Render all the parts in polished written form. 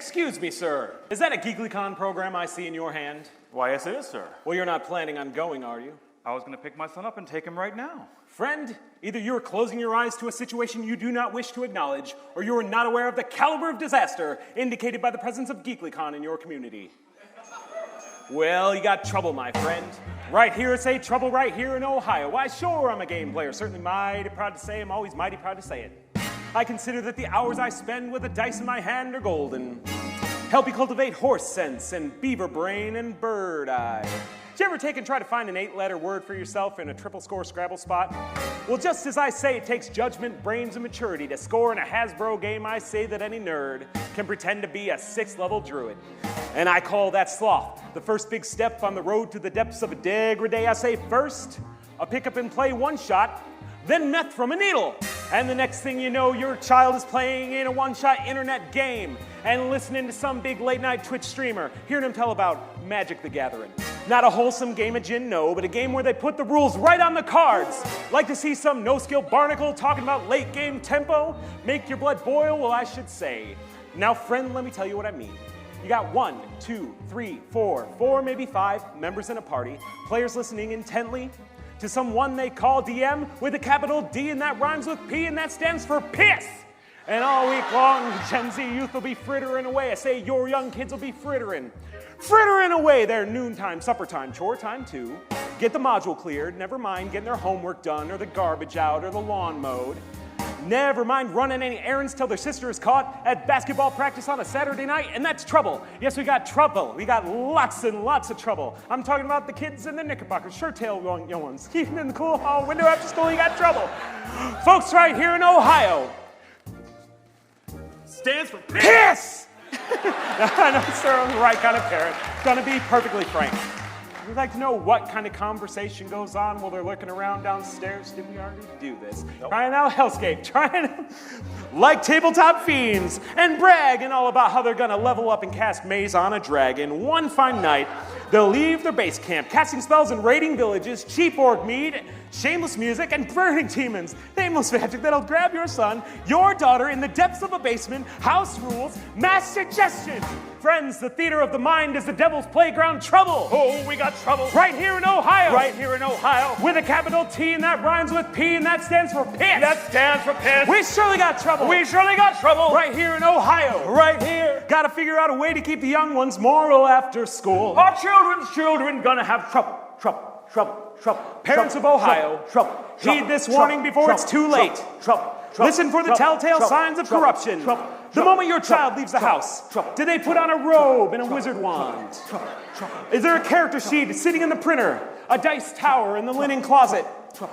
Excuse me, sir. Is that a GeeklyCon program I see in your hand? Why, yes it is, sir. Well, you're not planning on going, are you? I was going to pick my son up and take him right now. Friend, either you are closing your eyes to a situation you do not wish to acknowledge, or you are not aware of the caliber of disaster indicated by the presence of GeeklyCon in your community. Well, you got trouble, my friend. Right here, say trouble right here in Ohio. Why, sure, I'm a game player. Certainly mighty proud to say, I'm always mighty proud to say it. I consider that the hours I spend with the dice in my hand are golden. Help you cultivate horse sense and beaver brain and bird eye. Did you ever take and try to find an 8-letter word for yourself in a triple score Scrabble spot? Well, just as I say it takes judgment, brains, and maturity to score in a Hasbro game, I say that any nerd can pretend to be a 6th-level druid. And I call that sloth. The first big step on the road to the depths of a degradé. I say first, a pick-up-and-play one-shot, then meth from a needle. And the next thing you know, your child is playing in a one-shot internet game and listening to some big late-night Twitch streamer, hearing him tell about Magic the Gathering. Not a wholesome game of gin, no, but a game where they put the rules right on the cards. Like to see some no-skill barnacle talking about late-game tempo? Make your blood boil? Well, I should say. Now, friend, let me tell you what I mean. You got 1, 2, 3, 4, maybe 5 members in a party, players listening intently to someone they call DM with a capital D, and that rhymes with P, and that stands for piss. And all week long, Gen Z youth will be frittering away. I say your young kids will be frittering away their noontime, supper time, chore time too. Get the module cleared, never mind getting their homework done or the garbage out or the lawn mowed. Never mind running any errands till their sister is caught at basketball practice on a Saturday night, and that's trouble. Yes, we got trouble. We got lots and lots of trouble. I'm talking about the kids in the knickerbockers, shirt-tail young ones. Even in the cool hall window after school, you got trouble. Folks right here in Ohio. Stands for piss! I know, sir, I'm the right kind of parent. Gonna be perfectly frank. We'd like to know what kind of conversation goes on while they're looking around downstairs. Did we already do this? Nope. Trying out Hellscape, trying out like tabletop fiends, and bragging all about how they're gonna level up and cast Maze on a Dragon. One fine night, they'll leave their base camp, casting spells and raiding villages, cheap orc meat, shameless music, and burning demons. Nameless magic that'll grab your son, your daughter, in the depths of a basement, house rules, mass suggestion. Friends, the theater of the mind is the devil's playground. Trouble. Oh, we got trouble. Right here in Ohio. Right here in Ohio. With a capital T, and that rhymes with P, and that stands for piss. That stands for piss. We surely got trouble. We surely got trouble. Right here in Ohio. Right here. Gotta figure out a way to keep the young ones moral after school. Our children's children gonna have trouble. Parents of Ohio, heed this warning before it's too late. Listen for the telltale signs of corruption. The moment your child leaves the house, do they put on a robe and a wizard wand? Is there a character sheet sitting in the printer? A dice tower in the linen closet?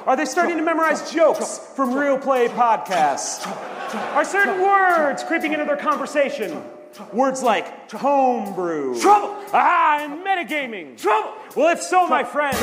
Are they starting to memorize jokes from Real Play podcasts? Are certain words creeping into their conversation? Words like homebrew, and metagaming. Well, if so, my friends,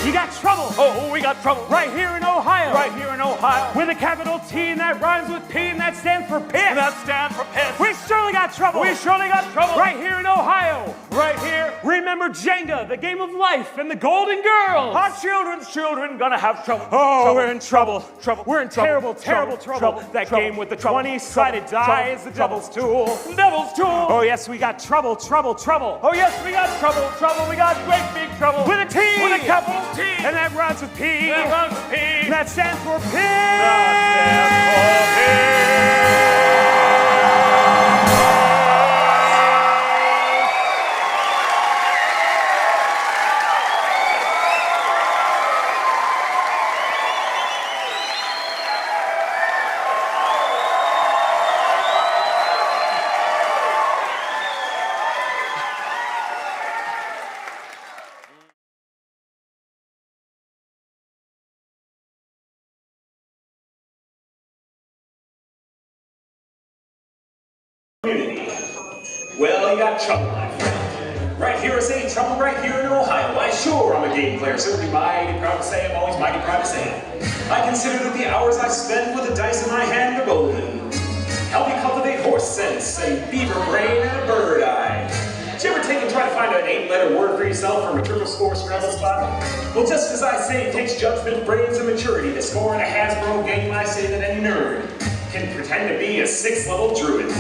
you got trouble. Oh, we got trouble. Right here in Ohio. Right here in Ohio. With a capital T, and that rhymes with P, and that stands for piss. And that stands for piss. We surely got trouble. We surely got trouble. Right here in Ohio. Right here. Remember Jenga, the game of life, and the Golden Girls. Our children's children gonna have trouble. Oh, we're in trouble. We're in terrible trouble. That game with the 20-sided die is the devil's tool. Devil's tool. Oh, yes, we got trouble. Oh, yes, we got trouble. We got great big trouble. With a T. With a capital T. And that rhymes with P. That rhymes with P. And that stands for piss. That stands for piss. Well, you got trouble, my friend. Right here, I say trouble right here in Ohio. Why, sure, I'm a game player. Certainly mighty proud to say, I'm always mighty proud to say it. I consider that the hours I spend with the dice in my hand are golden. Help me cultivate horse sense and beaver brain and a bird eye. Did you ever take and try to find an 8-letter word for yourself from a triple score Scrabble spot? Well, just as I say it takes judgment, brains, and maturity to score in a Hasbro game, I say that any nerd can pretend to be a 6th-level druid.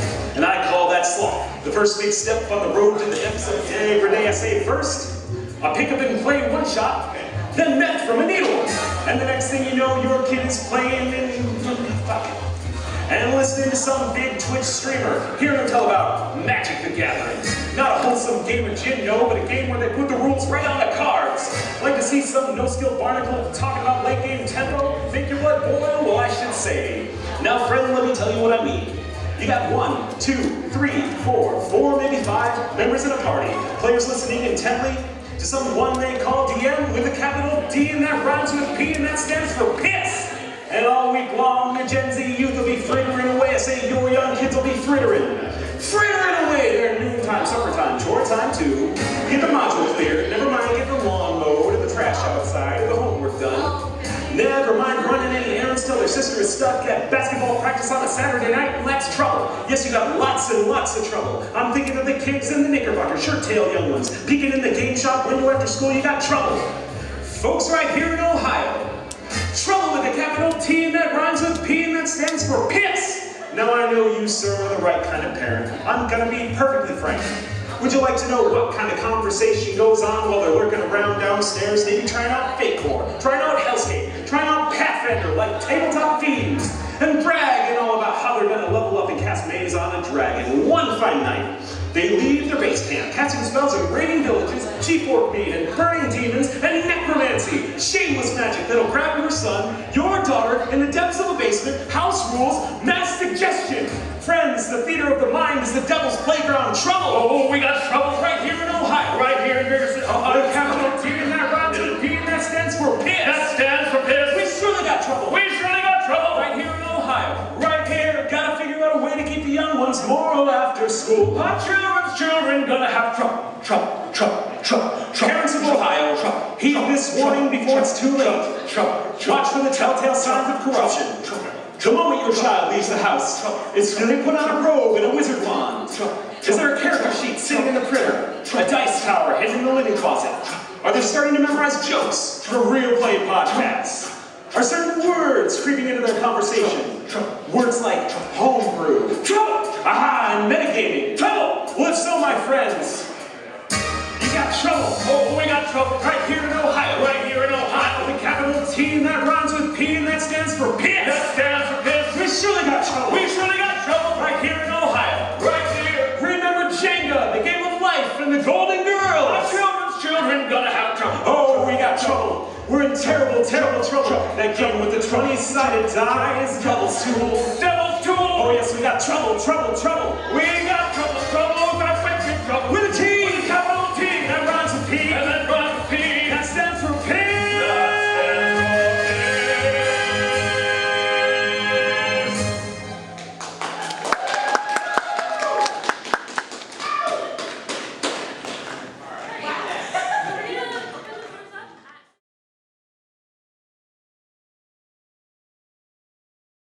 And I call that sloth. The first big step on the road to the depths of every day. I say first, a pick up and play one shot, then meth from a needle. And the next thing you know, your kid is playing in pocket. And listening to some big Twitch streamer, hearing him tell about Magic the Gathering. Not a wholesome game of gin, no, but a game where they put the rules right on the cards. Like to see some no-skill barnacle talking about late game tempo? Make your blood boil? Well, I should say. Now, friend, let me tell you what I mean. You got 1, 2, 3, 4, maybe 5 members in a party. Players listening intently to some one they call DM with a capital D, and that rhymes with P, and that stands for piss. And all week long, the Gen Z youth will be frittering away. I say your young kids will be frittering away their noontime, summertime, chore time too. Get the module cleared, never mind get the lawn mowed, and the trash outside, and the homework done. Never mind running any errands till their sister is stuck at basketball practice on a Saturday night, and that's trouble. Yes, you got lots and lots of trouble. I'm thinking of the kids in the knickerbocker, shirt-tail young ones, peeking in the game shop window after school. You got trouble. Folks right here in Ohio. Trouble with a capital T, and that rhymes with P, and that stands for piss. Now I know you, sir, are the right kind of parent. I'm gonna be perfectly frank. Would you like to know what kind of conversation goes on while they're lurking around downstairs, maybe trying out fake core, trying out Hellscape, trying out Pathfinder like tabletop fiends, and bragging all about how they're gonna level up and cast maze on a dragon. One fine night, they leave their base camp, casting spells and raiding villages, cheap orc meat, and burning demons, and necromancy. Shameless magic that'll grab your son, your daughter, in the depths of a basement, house rules, mass suggestion. Friends, the theater of the mind is the devil's playground. Trouble! Oh, we got trouble Right here in Ohio. right here in Biggerson. The capital T, and that rhymes with P, and that stands for piss. That stands for piss. We surely got trouble. We surely got trouble. Right here in Ohio. Right here. Gotta figure out a way to keep the young ones moral after school. Our children gonna have trouble. Parents of Ohio, heed this warning before it's too late. Watch for the telltale signs of corruption. The moment your child leaves the house, is do they put on a robe and a wizard wand? Is there a character sheet sitting in the printer? A dice tower hidden in the linen closet? Are they starting to memorize jokes for real play podcasts? Are certain words creeping into their conversation? Words like homebrew, aha, and metagaming. Well, if so, my friends, you got trouble. Oh, we got trouble. Right here in Ohio. Right here in Ohio. The capital T, and that rhymes with P, and that stands for piss. That stands for piss. We surely got trouble. We surely got trouble. Right here in Ohio. Right here. Remember Jenga, the game of life, and the Golden Girls. Our children gonna have trouble. Oh, we got trouble. We're in terrible, terrible trouble. That game with the 20-sided die is Devil's Tool. Devil's Tool. Oh yes, we got trouble. We